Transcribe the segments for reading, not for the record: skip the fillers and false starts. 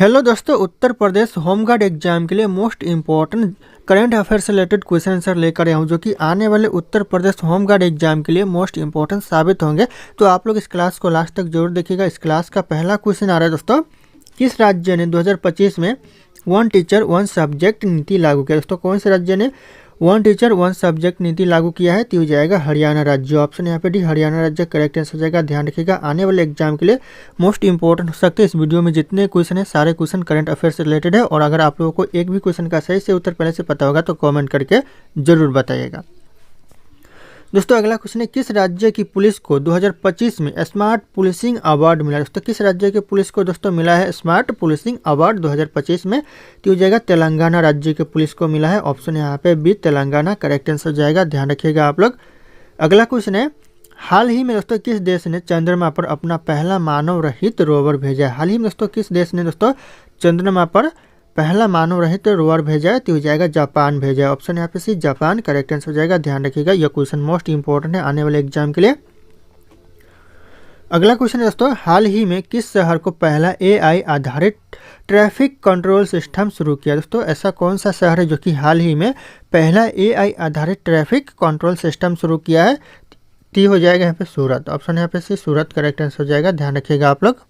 Hello दोस्तों, Uttar Pradesh home guard exam के लिए मोस्ट इम्पॉर्टेंट करंट अफेयर से रिलेटेड क्वेश्चन आंसर लेकर आया हूँ, जो कि आने वाले उत्तर प्रदेश होमगार्ड एग्जाम के लिए मोस्ट इम्पॉर्टेंट साबित होंगे। तो आप लोग इस क्लास को लास्ट तक जरूर देखिएगा। इस क्लास का पहला क्वेश्चन आ रहा है दोस्तों, किस राज्य ने 2025 में वन टीचर वन सब्जेक्ट नीति लागू किया? दोस्तों कौन से राज्य ने वन टीचर वन सब्जेक्ट नीति लागू किया है? तो हो जाएगा हरियाणा राज्य। ऑप्शन यहाँ पे डी हरियाणा राज्य करेक्ट आंसर हो जाएगा। ध्यान रखिएगा, आने वाले एग्जाम के लिए मोस्ट इंपॉर्टेंट हो सकते हैं। इस वीडियो में जितने क्वेश्चन है सारे क्वेश्चन करंट अफेयर से रिलेटेड है, और अगर आप लोगों को एक भी क्वेश्चन का सही से उत्तर पहले से पता होगा तो कॉमेंट करके जरूर बताइएगा। दोस्तों अगला क्वेश्चन है, किस राज्य की पुलिस को 2025 में स्मार्ट पुलिसिंग अवार्ड मिला? दोस्तों किस राज्य की पुलिस को दोस्तों मिला है स्मार्ट पुलिसिंग अवार्ड 2025 में? तो हो जाएगा तेलंगाना राज्य के पुलिस को मिला है। ऑप्शन यहाँ पे बी तेलंगाना करेक्ट आंसर हो जाएगा। ध्यान रखिएगा आप लोग। अगला क्वेश्चन है, हाल ही में दोस्तों किस देश ने चंद्रमा पर अपना पहला मानव रहित रोवर भेजा है? हाल ही में दोस्तों किस देश ने दोस्तों चंद्रमा पर पहला मानव रहित रोवर भेजा है? तो हो जाएगा जापान भेजा है। ऑप्शन यहाँ पे सी जापान करेक्ट आंसर हो जाएगा। ध्यान रखिएगा, यह क्वेश्चन मोस्ट इंपॉर्टेंट है आने वाले एग्जाम के लिए। अगला क्वेश्चन है दोस्तों, हाल ही में किस शहर को पहला एआई आधारित ट्रैफिक कंट्रोल सिस्टम शुरू किया? दोस्तों ऐसा कौन सा शहर है जो कि हाल ही में पहला एआई आधारित ट्रैफिक कंट्रोल सिस्टम शुरू किया है? तो हो जाएगा यहाँ पे सूरत। ऑप्शन यहाँ पे सी सूरत करेक्ट आंसर हो जाएगा। ध्यान रखिएगा आप लोग।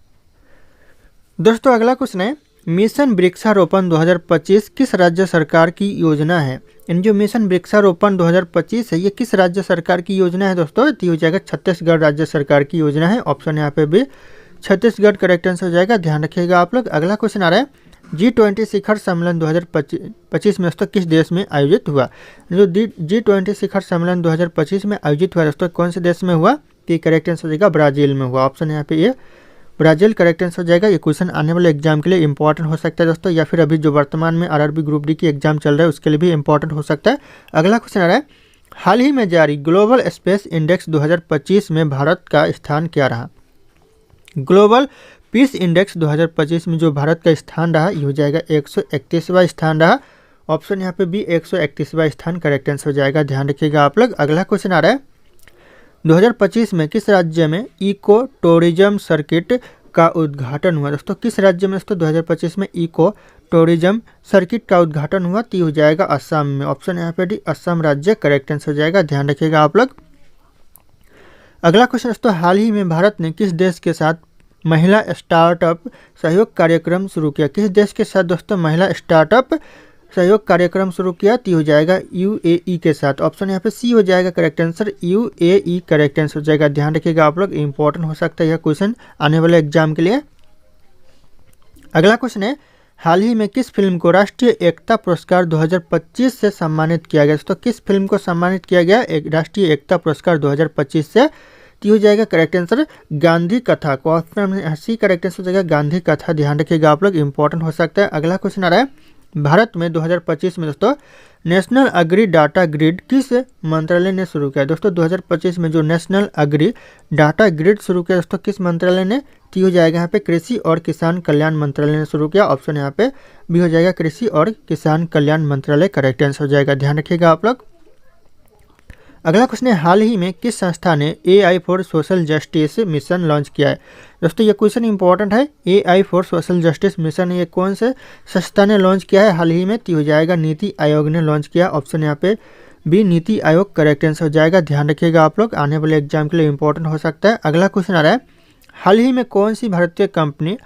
दोस्तों अगला क्वेश्चन है, मिशन वृक्षारोपण 2025 किस राज्य सरकार की योजना है? इन जो मिशन वृक्षारोपण 2025 है ये किस राज्य सरकार की योजना है दोस्तों? तो हो जाएगा छत्तीसगढ़ राज्य सरकार की योजना है। ऑप्शन यहाँ पे भी छत्तीसगढ़ करेक्ट आंसर हो जाएगा। ध्यान रखिएगा आप लोग। अगला क्वेश्चन आ रहा है, G20 शिखर सम्मेलन 2025 में दोस्तों किस देश में आयोजित हुआ? जो G20 शिखर सम्मेलन 2025 में आयोजित हुआ दोस्तों कौन से देश में हुआ? तो करेक्ट आंसर हो जाएगा ब्राजील में हुआ। ऑप्शन यहाँ पे ये ब्राजील करेक्ट आंसर हो जाएगा। ये क्वेश्चन आने वाले एग्जाम के लिए इंपॉर्टेंट हो सकता है दोस्तों, या फिर अभी जो वर्तमान में आरआरबी ग्रुप डी की एग्जाम चल रहा है उसके लिए भी इंपॉर्टेंट हो सकता है। अगला क्वेश्चन आ रहा है, हाल ही में जारी ग्लोबल स्पेस इंडेक्स 2025 में भारत का स्थान क्या रहा? ग्लोबल पीस इंडेक्स 2025 में जो भारत का स्थान रहा ये हो जाएगा 131वां स्थान रहा। ऑप्शन यहाँ पे भी 131वां स्थान करेक्ट आंसर हो जाएगा। ध्यान रखिएगा आप लोग। अगला क्वेश्चन आ रहा है, 2025 में किस राज्य में इको टूरिज्म सर्किट का उद्घाटन हुआ? दोस्तों किस राज्य में दोस्तों 2025 में इको टूरिज्म सर्किट का उद्घाटन हुआ? तो हो जाएगा असम में। ऑप्शन यहाँ पे डी असम राज्य करेक्ट आंसर हो जाएगा। ध्यान रखिएगा आप लोग। अगला क्वेश्चन दोस्तों, हाल ही में भारत ने किस देश के साथ महिला स्टार्टअप सहयोग कार्यक्रम शुरू किया? किस देश के साथ दोस्तों महिला स्टार्टअप सहयोग कार्यक्रम शुरू किया? तो हो जाएगा यूएई के साथ। ऑप्शन यहाँ पे सी हो जाएगा correct answer. UAE correct answer हो जाएगा। ध्यान रखिएगा आप लोग, इंपॉर्टेंट हो सकता है यह क्वेश्चन आने वाले एग्जाम के लिए। अगला क्वेश्चन है, हाल ही में किस फिल्म को राष्ट्रीय एकता पुरस्कार 2025 से सम्मानित किया गया? तो किस फिल्म को सम्मानित किया गया राष्ट्रीय एकता पुरस्कार 2025 से? तो हो जाएगा करेक्ट आंसर गांधी कथा को। ऑप्शन सी करेक्ट आंसर हो जाएगा गांधी कथा। ध्यान रखिएगा आप लोग, इंपॉर्टेंट हो सकता है। अगला क्वेश्चन आ रहा है, भारत में 2025 में दोस्तों नेशनल अग्री डाटा ग्रिड किस मंत्रालय ने शुरू किया? दोस्तों 2025 में जो नेशनल अग्री डाटा ग्रिड शुरू किया दोस्तों किस मंत्रालय ने? तो हो जाएगा यहाँ पे कृषि और किसान कल्याण मंत्रालय ने शुरू किया। ऑप्शन यहाँ पे भी हो जाएगा कृषि और किसान कल्याण मंत्रालय करेक्ट आंसर हो जाएगा। ध्यान रखिएगा आप लोग। अगला क्वेश्चन है, हाल ही में किस संस्था ने AI for social justice mission launch किया है? दोस्तों ये क्वेश्चन इंपॉर्टेंट है। AI for social justice mission ये कौन से संस्था ने लॉन्च किया है हाल ही में? तो हो जाएगा नीति आयोग ने लॉन्च किया। ऑप्शन यहाँ पे B NITI Aayog correct answer हो जाएगा। ध्यान रखिएगा आप लोग, आने वाले एग्जाम के लिए इंपॉर्टेंट हो सकता है। अगला क्वेश्चन आ रहा है, हाल ही में कौन सी भारतीय कंपनी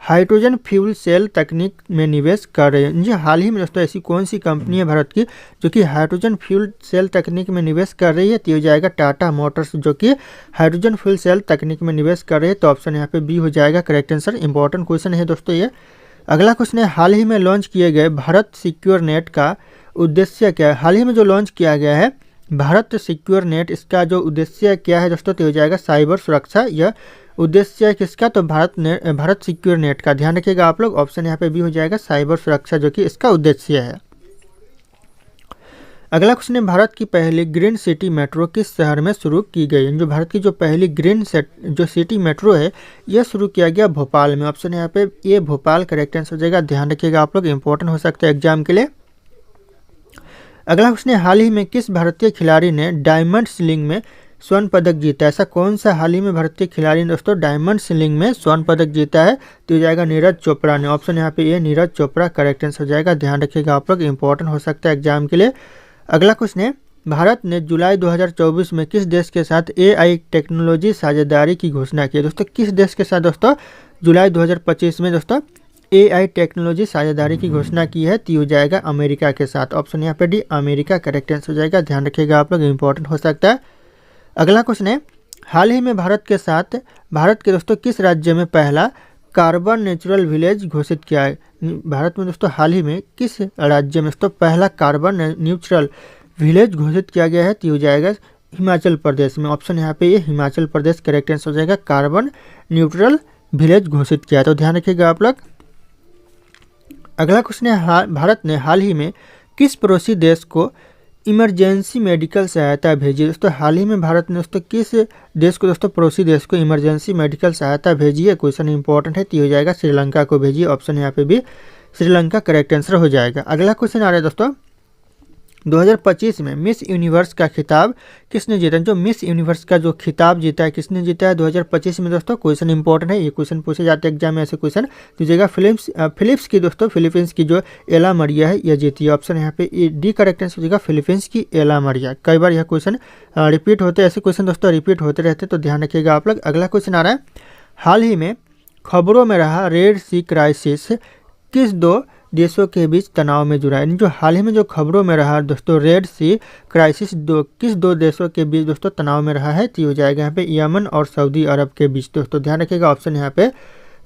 हाइड्रोजन फ्यूल सेल तकनीक में निवेश कर रही है? जी हाल ही में दोस्तों ऐसी कौन सी कंपनी है भारत की जो कि हाइड्रोजन फ्यूल सेल तकनीक में निवेश कर रही है? तो हो जाएगा टाटा मोटर्स जो कि हाइड्रोजन फ्यूल सेल तकनीक में निवेश कर रही है। तो ऑप्शन यहाँ पे बी हो जाएगा करेक्ट आंसर। इंपॉर्टेंट क्वेश्चन है दोस्तों ये। अगला क्वेश्चन है, हाल ही में लॉन्च किए गए भारत सिक्योर नेट का उद्देश्य क्या है? हाल ही में जो लॉन्च किया गया है भारत सिक्योर नेट, इसका जो उद्देश्य क्या है दोस्तों? तो हो जाएगा साइबर सुरक्षा। यह उद्देश्य है किसका? तो भारत सिक्योर नेट का। ध्यान रखिएगा आप लोग। ऑप्शन यहाँ पे भी हो जाएगा साइबर सुरक्षा जो कि इसका उद्देश्य है। अगला क्वेश्चन है, भारत की पहली ग्रीन सिटी मेट्रो किस शहर में शुरू की गई? जो भारत की जो पहली ग्रीन जो सिटी मेट्रो है यह शुरू किया गया भोपाल में। ऑप्शन यहाँ पे ये भोपाल करेक्ट आंसर हो जाएगा। ध्यान रखिएगा आप लोग, इंपॉर्टेंट हो सकता है एग्जाम के लिए। अगला क्वेश्चन है, हाल ही में किस भारतीय खिलाड़ी ने डायमंड स्लिंग में स्वर्ण पदक जीता है? ऐसा कौन सा हाल ही में भारतीय खिलाड़ी ने दोस्तों डायमंड स्लिंग में स्वर्ण पदक जीता है? तो हो जाएगा नीरज चोपड़ा ने। ऑप्शन यहाँ पे ये नीरज चोपड़ा करेक्ट आंसर हो जाएगा। ध्यान रखिएगा आप लोग, इंपॉर्टेंट हो सकता है एग्जाम के लिए। अगला क्वेश्चन है, भारत ने जुलाई 2024 में किस देश के साथ AI टेक्नोलॉजी साझेदारी की घोषणा की है? दोस्तों किस देश के साथ दोस्तों जुलाई 2025 में दोस्तों AI टेक्नोलॉजी साझेदारी की घोषणा की है? तो हो जाएगा अमेरिका के साथ। ऑप्शन यहाँ पे डी अमेरिका करेक्ट आंसर हो जाएगा। ध्यान रखिएगा आप लोग, इंपॉर्टेंट हो सकता है। अगला क्वेश्चन है, हाल ही में भारत के दोस्तों किस राज्य में पहला कार्बन नेचुरल विलेज घोषित किया है? भारत में दोस्तों हाल ही में किस राज्य में दोस्तों पहला कार्बन न्यूट्रल विलेज घोषित किया गया है? तो हो जाएगा हिमाचल प्रदेश में। ऑप्शन यहाँ पे ये हिमाचल प्रदेश करेक्ट आंसर हो जाएगा। कार्बन न्यूट्रल विलेज घोषित किया है, तो ध्यान रखिएगा आप लोग। अगला क्वेश्चन है, भारत ने हाल ही में किस पड़ोसी देश को इमरजेंसी मेडिकल सहायता भेजी? दोस्तों हाल ही में भारत ने दोस्तों किस देश को दोस्तों पड़ोसी देश को इमरजेंसी मेडिकल सहायता भेजी है? क्वेश्चन इंपॉर्टेंट है, तो हो जाएगा श्रीलंका को भेजी। ऑप्शन यहाँ पे भी श्रीलंका करेक्ट आंसर हो जाएगा। अगला क्वेश्चन आ रहा है दोस्तों, 2025 में मिस यूनिवर्स का खिताब किसने जीता? जो मिस यूनिवर्स का जो खिताब जीता है किसने जीता है 2025 में? दोस्तों क्वेश्चन इंपॉर्टेंट है, ये क्वेश्चन पूछे जाते हैं एग्जाम में, ऐसे क्वेश्चन दीजिएगा। फिलिप्स की दोस्तों फिलीपींस की जो एला मरिया है यह जीती है। ऑप्शन यहाँ पे डी करेक्ट आंसर हो जाएगा, फिलीपींस की एला मरिया। कई बार यह क्वेश्चन रिपीट होते हैं, ऐसे क्वेश्चन दोस्तों रिपीट होते रहते हैं, तो ध्यान रखिएगा आप लोग। अगला क्वेश्चन आ रहा है, हाल ही में खबरों में रहा रेड सी क्राइसिस किस दो देशों के बीच तनाव में जुड़ा है? जो हाल ही में जो खबरों में रहा दोस्तों रेड सी क्राइसिस किस दो देशों के बीच दोस्तों तनाव में रहा है? तो हो जाएगा यहाँ पे यमन और सऊदी अरब के बीच। दोस्तों ध्यान रखिएगा, ऑप्शन यहाँ पे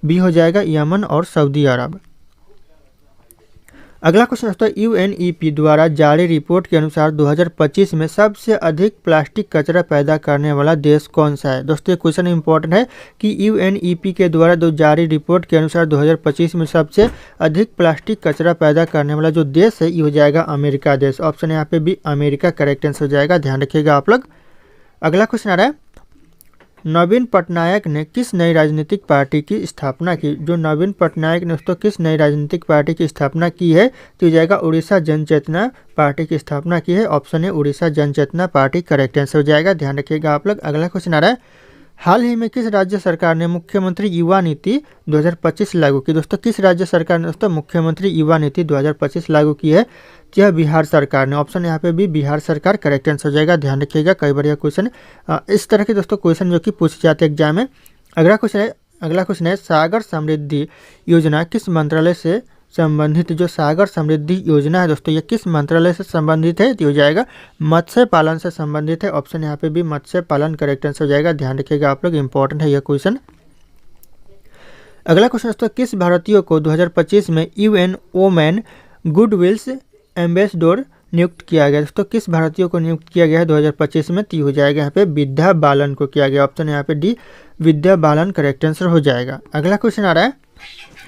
बी हो जाएगा, यमन और सऊदी अरब। अगला क्वेश्चन दोस्तों, UNEP द्वारा जारी रिपोर्ट के अनुसार 2025 में सबसे अधिक प्लास्टिक कचरा पैदा करने वाला देश कौन सा है? दोस्तों ये क्वेश्चन इंपॉर्टेंट है कि UNEP के द्वारा जारी रिपोर्ट के अनुसार 2025 में सबसे अधिक प्लास्टिक कचरा पैदा करने वाला जो देश है ये हो जाएगा अमेरिका देश। ऑप्शन यहाँ पे भी अमेरिका करेक्ट आंसर हो जाएगा। ध्यान रखिएगा आप लोग। अगला क्वेश्चन आ रहा है, नवीन पटनायक ने किस नई राजनीतिक पार्टी की स्थापना की? जो नवीन पटनायक ने दोस्तों किस नई राजनीतिक पार्टी की स्थापना की है? तो हो जाएगा उड़ीसा जनचेतना पार्टी की स्थापना की है। ऑप्शन है उड़ीसा जनचेतना पार्टी करेक्ट आंसर हो जाएगा। ध्यान रखिएगा आप लोग। अगला क्वेश्चन आ रहा है, हाल ही में किस राज्य सरकार ने मुख्यमंत्री युवा नीति 2025 लागू की? दोस्तों किस राज्य सरकार ने दोस्तों मुख्यमंत्री युवा नीति 2025 लागू की है? यह बिहार सरकार ने। ऑप्शन यहाँ पे भी बिहार सरकार करेक्ट आंसर हो जाएगा। ध्यान रखिएगा, कई बार यह क्वेश्चन इस तरह के दोस्तों क्वेश्चन जो कि पूछे जाते हैं एग्जाम में। अगला क्वेश्चन है, सागर समृद्धि योजना किस मंत्रालय से संबंधित? जो सागर समृद्धि योजना है दोस्तों ये किस मंत्रालय से संबंधित है? तो हो जाएगा मत्स्य पालन से संबंधित है। ऑप्शन यहाँ पे भी मत्स्य पालन करेक्ट आंसर हो जाएगा। ध्यान रखिएगा आप लोग, इंपॉर्टेंट है यह क्वेश्चन। अगला क्वेश्चन दोस्तों, किस भारतीय को 2025 में UN वोमेन गुडविल्स एम्बेसडर नियुक्त किया गया? दोस्तों किस भारतीय को नियुक्त किया गया है 2025 में? तो हो जाएगा यहाँ पे विद्या बालन को किया गया। ऑप्शन यहाँ पे D Vidya Balan correct answer हो जाएगा। अगला क्वेश्चन आ रहा है,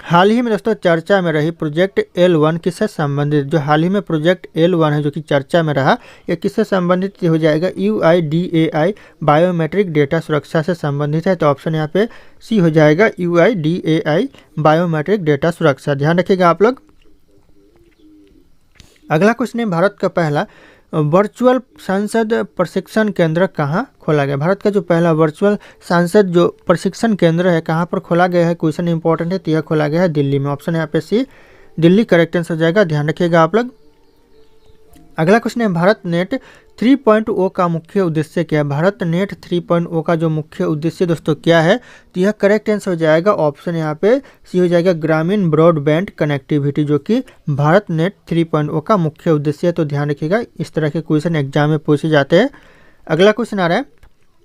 हाल ही में दोस्तों चर्चा में रही प्रोजेक्ट L1 किससे संबंधित? जो हाल ही में प्रोजेक्ट L1 है जो कि चर्चा में रहा यह किससे संबंधित? हो जाएगा UIDAI बायोमेट्रिक डेटा सुरक्षा से संबंधित है। तो ऑप्शन यहाँ पे सी हो जाएगा, UIDAI बायोमेट्रिक डेटा सुरक्षा। ध्यान रखिएगा आप लोग। अगला क्वेश्चन है, भारत का पहला वर्चुअल सांसद प्रशिक्षण केंद्र कहाँ खोला गया? भारत का जो पहला वर्चुअल सांसद जो प्रशिक्षण केंद्र है कहाँ पर खोला गया है? क्वेश्चन इंपॉर्टेंट है, तो यह खोला गया है दिल्ली में। ऑप्शन यहाँ पे सी दिल्ली करेक्ट आंसर हो जाएगा। ध्यान रखिएगा आप लोग। अगला क्वेश्चन है, भारत नेट 3.0 का मुख्य उद्देश्य क्या है? भारत नेट 3.0 का जो मुख्य उद्देश्य दोस्तों क्या है? तो यह करेक्ट आंसर हो जाएगा। ऑप्शन यहाँ पे सी हो जाएगा, ग्रामीण ब्रॉडबैंड कनेक्टिविटी, जो कि भारत नेट 3.0 का मुख्य उद्देश्य है। तो ध्यान रखिएगा, इस तरह के क्वेश्चन एग्जाम में पूछे जाते हैं। अगला क्वेश्चन आ रहा है,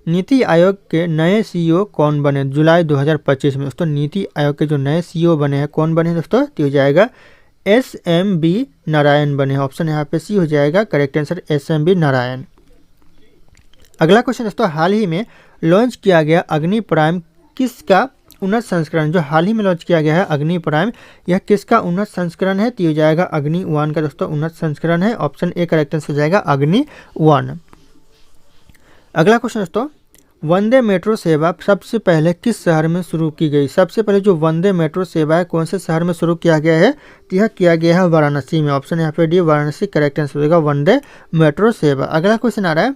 नीति आयोग के नए CEO कौन बने जुलाई 2025 में? दोस्तों नीति आयोग के जो नए CEO बने हैं कौन बने दोस्तों? तो हो जाएगा SMB नारायण बने। ऑप्शन यहाँ पे सी हो जाएगा करेक्ट आंसर, SMB नारायण। अगला क्वेश्चन दोस्तों, हाल ही में लॉन्च किया गया अग्नि प्राइम किसका उन्नत संस्करण? जो हाल ही में लॉन्च किया गया है अग्नि प्राइम यह किसका उन्नत संस्करण है? तो हो जाएगा अग्नि 1 का दोस्तों उन्नत संस्करण है। ऑप्शन ए करेक्ट आंसर हो जाएगा अग्नि 1। अगला क्वेश्चन दोस्तों, वंदे मेट्रो सेवा सबसे पहले किस शहर में शुरू की गई? सबसे पहले जो वंदे मेट्रो सेवा है कौन से शहर में शुरू किया गया है? तो यह किया गया है वाराणसी में। ऑप्शन यहाँ पे डी वाराणसी करेक्ट आंसर हो जाएगा वंदे मेट्रो सेवा। अगला क्वेश्चन आ रहा है,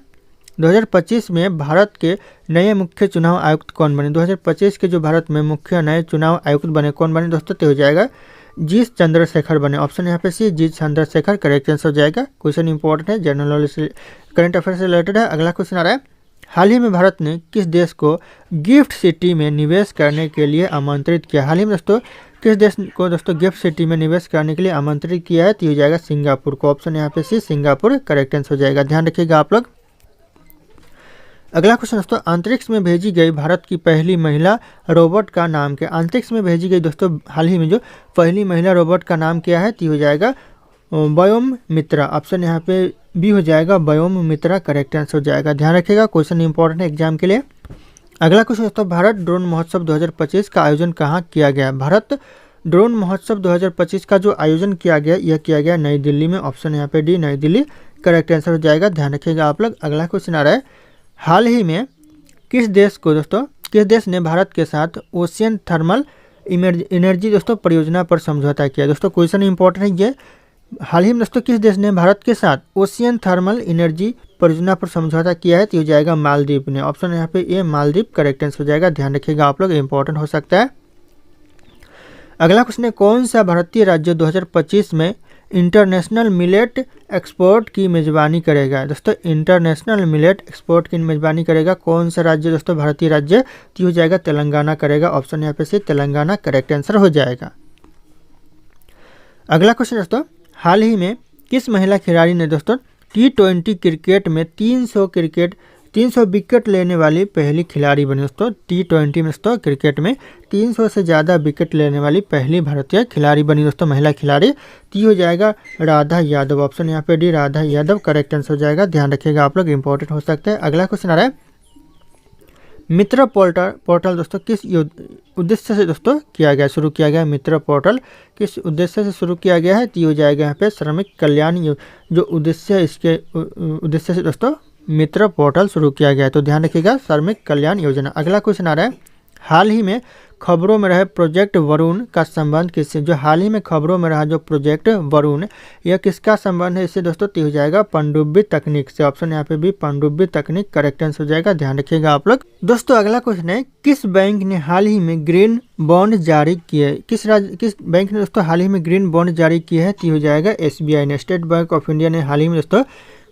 2025 में भारत के नए मुख्य चुनाव आयुक्त कौन बने? 2025 के जो भारत में मुख्य नए चुनाव आयुक्त बने कौन बने दोस्तों? तो हो जाएगा जी चंद्रशेखर बने। ऑप्शन यहाँ पे सी, जी चंद्रशेखर करेक्ट आंसर हो जाएगा। क्वेश्चन इंपॉर्टेंट है, जनरल नॉलेज करंट अफेयर से रिलेटेड है। अगला क्वेश्चन आ रहा है, हाल ही में भारत ने किस देश को गिफ्ट सिटी में निवेश करने के लिए आमंत्रित किया? हाल ही में दोस्तों किस देश को दोस्तों गिफ्ट सिटी में निवेश करने के लिए आमंत्रित किया है? तो हो जाएगा सिंगापुर को। ऑप्शन यहाँ पे सी, सिंगापुर करेक्ट आंसर हो जाएगा। ध्यान रखिएगा आप लोग। अगला क्वेश्चन दोस्तों, अंतरिक्ष में भेजी गई भारत की पहली महिला रोबोट का नाम क्या? अंतरिक्ष में भेजी गई दोस्तों हाल ही में जो पहली महिला रोबोट का नाम क्या है? तो हो जाएगा व्योम मित्रा। ऑप्शन यहाँ पे बी हो जाएगा, व्योम मित्रा करेक्ट आंसर हो जाएगा। ध्यान रखिएगा, क्वेश्चन इंपॉर्टेंट है एग्जाम के लिए। अगला क्वेश्चन दोस्तों, भारत ड्रोन महोत्सव 2025 का आयोजन कहाँ किया गया? भारत ड्रोन महोत्सव 2025 का जो आयोजन किया गया, यह किया गया नई दिल्ली में। ऑप्शन यहाँ पे डी, नई दिल्ली करेक्ट आंसर हो जाएगा। ध्यान रखिएगा आप लोग। अगला क्वेश्चन आ रहा है, हाल ही में किस देश ने भारत के साथ ओशियन थर्मल एनर्जी दोस्तों परियोजना पर समझौता किया? दोस्तों क्वेश्चन इंपॉर्टेंट है ये, हाल ही में दोस्तों किस देश ने भारत के साथ ओशियन थर्मल एनर्जी परियोजना पर समझौता किया है? तो हो जाएगा मालदीव ने। ऑप्शन यहाँ पे ए, मालदीव करेक्ट आंसर हो जाएगा। ध्यान रखिएगा आप लोग, इंपॉर्टेंट हो सकता है। अगला क्वेश्चन है, कौन सा भारतीय राज्य 2025 में इंटरनेशनल मिलेट एक्सपोर्ट की मेजबानी करेगा? दोस्तों इंटरनेशनल मिलेट एक्सपोर्ट की मेजबानी करेगा कौन सा राज्य दोस्तों? भारतीय राज्य, तो हो जाएगा तेलंगाना करेगा। ऑप्शन यहाँ पे से तेलंगाना करेक्ट आंसर हो जाएगा। अगला क्वेश्चन दोस्तों, हाल ही में किस महिला खिलाड़ी ने दोस्तों T20 क्रिकेट में 300 विकेट लेने वाली पहली खिलाड़ी बनी? दोस्तों T20 में दोस्तों क्रिकेट में 300 से ज़्यादा विकेट लेने वाली पहली भारतीय खिलाड़ी बनी दोस्तों महिला खिलाड़ी। तो हो जाएगा राधा यादव। ऑप्शन यहाँ पे D, Radha Yadav correct answer हो जाएगा। ध्यान रखिएगा आप लोग, इंपॉर्टेंट हो सकते हैं। अगला क्वेश्चन आ रहा है, मित्र पोर्टल दोस्तों किस उद्देश्य से दोस्तों किया गया, शुरू किया गया? मित्र पोर्टल किस उद्देश्य से शुरू किया गया है? तो हो जाएगा यहाँ पे श्रमिक कल्याण जो उद्देश्य है, इसके उद्देश्य से दोस्तों मित्र पोर्टल शुरू किया गया है। तो ध्यान रखिएगा, श्रमिक कल्याण योजना। अगला क्वेश्चन आ रहा है, हाल ही में खबरों में रहे प्रोजेक्ट वरुण का संबंध किससे? जो हाल ही में खबरों में रहा जो प्रोजेक्ट वरुण, यह किसका संबंध है इससे दोस्तों? तो हो जाएगा पनडुब्बी तकनीक से। ऑप्शन यहाँ पे भी पनडुब्बी तकनीक करेक्ट आंसर हो जाएगा। ध्यान रखिएगा आप लोग। दोस्तों अगला क्वेश्चन है, किस बैंक ने हाल ही में ग्रीन बॉन्ड जारी किए? किस बैंक ने दोस्तों हाल ही में ग्रीन बॉन्ड जारी किए है? तो हो जाएगा SBI ने। स्टेट बैंक ऑफ इंडिया ने हाल ही में दोस्तों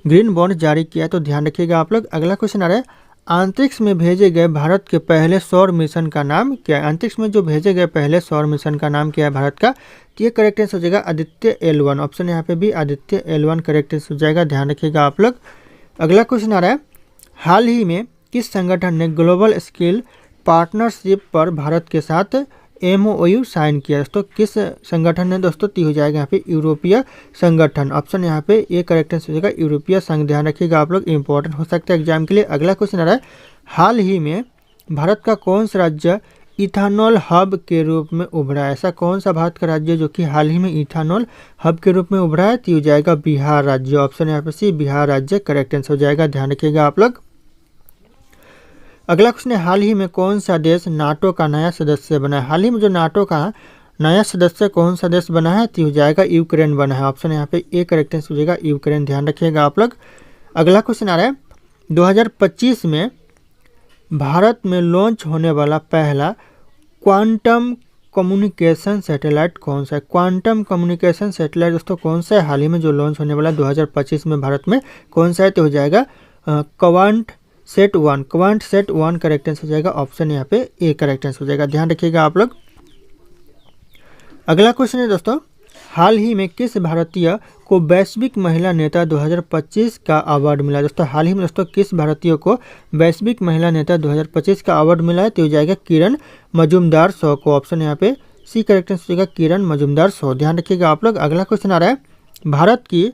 ग्रीन बॉन्ड जारी किया है। तो ध्यान रखिएगा आप लोग। अगला क्वेश्चन आ रहा है, अंतरिक्ष में भेजे गए भारत के पहले सौर मिशन का नाम क्या है? अंतरिक्ष में जो भेजे गए पहले सौर मिशन का नाम क्या है भारत का? तो ये करेक्ट आंसर हो जाएगा आदित्य L1। ऑप्शन यहाँ पे भी आदित्य L1 करेक्ट आंसर हो जाएगा। ध्यान रखिएगा आप लोग। अगला क्वेश्चन आ रहा है, हाल ही में किस संगठन ने ग्लोबल स्किल पार्टनरशिप पर भारत के साथ MOU साइन किया? दोस्तों किस संगठन ने दोस्तों? तो हो जाएगा यहाँ पे यूरोपीय संगठन। ऑप्शन यहाँ पे ये करेक्ट आंसर हो जाएगा यूरोपीय संघ। ध्यान रखिएगा आप लोग, इंपॉर्टेंट हो सकता है एग्जाम के लिए। अगला क्वेश्चन आ रहा है, हाल ही में भारत का कौन सा राज्य इथानॉल हब के रूप में उभरा है? ऐसा कौन सा भारत का राज्य जो कि हाल ही में इथानॉल हब के रूप में उभरा है? तो हो जाएगा बिहार राज्य। ऑप्शन यहाँ पे सी, बिहार राज्य करेक्ट आंसर हो जाएगा। ध्यान रखिएगा आप लोग। अगला क्वेश्चन है, हाल ही में कौन सा देश नाटो का नया सदस्य बना है? हाल ही में जो नाटो का नया सदस्य कौन सा देश बना है? तो हो जाएगा यूक्रेन बना है। ऑप्शन यहाँ पे ए करेक्ट आंसर हो जाएगा यूक्रेन। ध्यान रखिएगा आप लोग। अगला क्वेश्चन आ रहा है, 2025 में भारत में लॉन्च होने वाला पहला क्वांटम कम्युनिकेशन सैटेलाइट कौन सा है? क्वांटम कम्युनिकेशन सैटेलाइट दोस्तों कौन सा है हाल ही में जो लॉन्च होने वाला 2025 में भारत में कौन सा है? तो हो जाएगा क्वांट सेट 1 करेक्ट आंसर हो जाएगा। ऑप्शन यहाँ पे ए करेक्ट आंसर हो जाएगा। ध्यान रखिएगा आप लोग। अगला क्वेश्चन है दोस्तों, हाल ही में किस भारतीय को वैश्विक महिला नेता 2025 का अवार्ड मिला? दोस्तों हाल ही में दोस्तों किस भारतीय को वैश्विक महिला नेता 2025 का अवार्ड मिला है? तो हो जाएगा किरण मजूमदार शो को। ऑप्शन यहाँ पे सी करेक्ट आंसर हो जाएगा किरण मजूमदार शो। ध्यान रखिएगा आप लोग। अगला क्वेश्चन आ रहा है, भारत की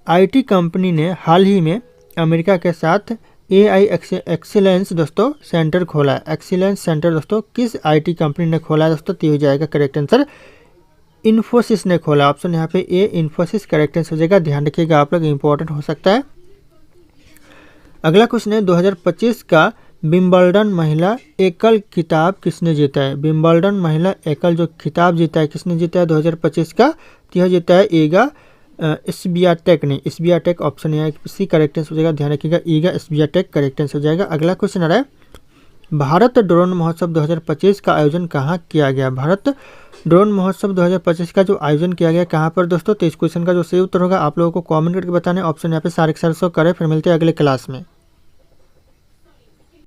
IT कंपनी ने हाल ही में अमेरिका के साथ AI एक्सीलेंस दोस्तों सेंटर खोला है। एक्सीलेंस सेंटर दोस्तों किस IT कंपनी ने खोला है दोस्तों? तो हो जाएगा करेक्ट आंसर इन्फोसिस ने खोला। ऑप्शन यहाँ पे ए, इन्फोसिस करेक्ट आंसर हो जाएगा। ध्यान रखिएगा आप लोग, इंपॉर्टेंट हो सकता है। अगला क्वेश्चन है, 2025 का विंबलडन महिला एकल खिताब किसने जीता है? विंबलडन महिला एकल जो खिताब जीता है किसने जीता है 2025 का? तो यह जीता है ईगा एसबिया टेक नहीं, एसबिया टेक ऑप्शन यहाँ सी करेक्ट आंसर हो जाएगा, ध्यान रखिएगा ईगा एसबिया टेक करेक्ट आंसर हो जाएगा। अगला क्वेश्चन आ रहा है, भारत ड्रोन महोत्सव 2025 का आयोजन कहाँ किया गया? भारत ड्रोन महोत्सव 2025 का जो आयोजन किया गया कहाँ पर दोस्तों? तो इस क्वेश्चन का जो सही उत्तर होगा आप लोगों को कमेंट करके बताना है। ऑप्शन यहाँ पे सारे के सारे शो करें। फिर मिलते हैं अगले क्लास में।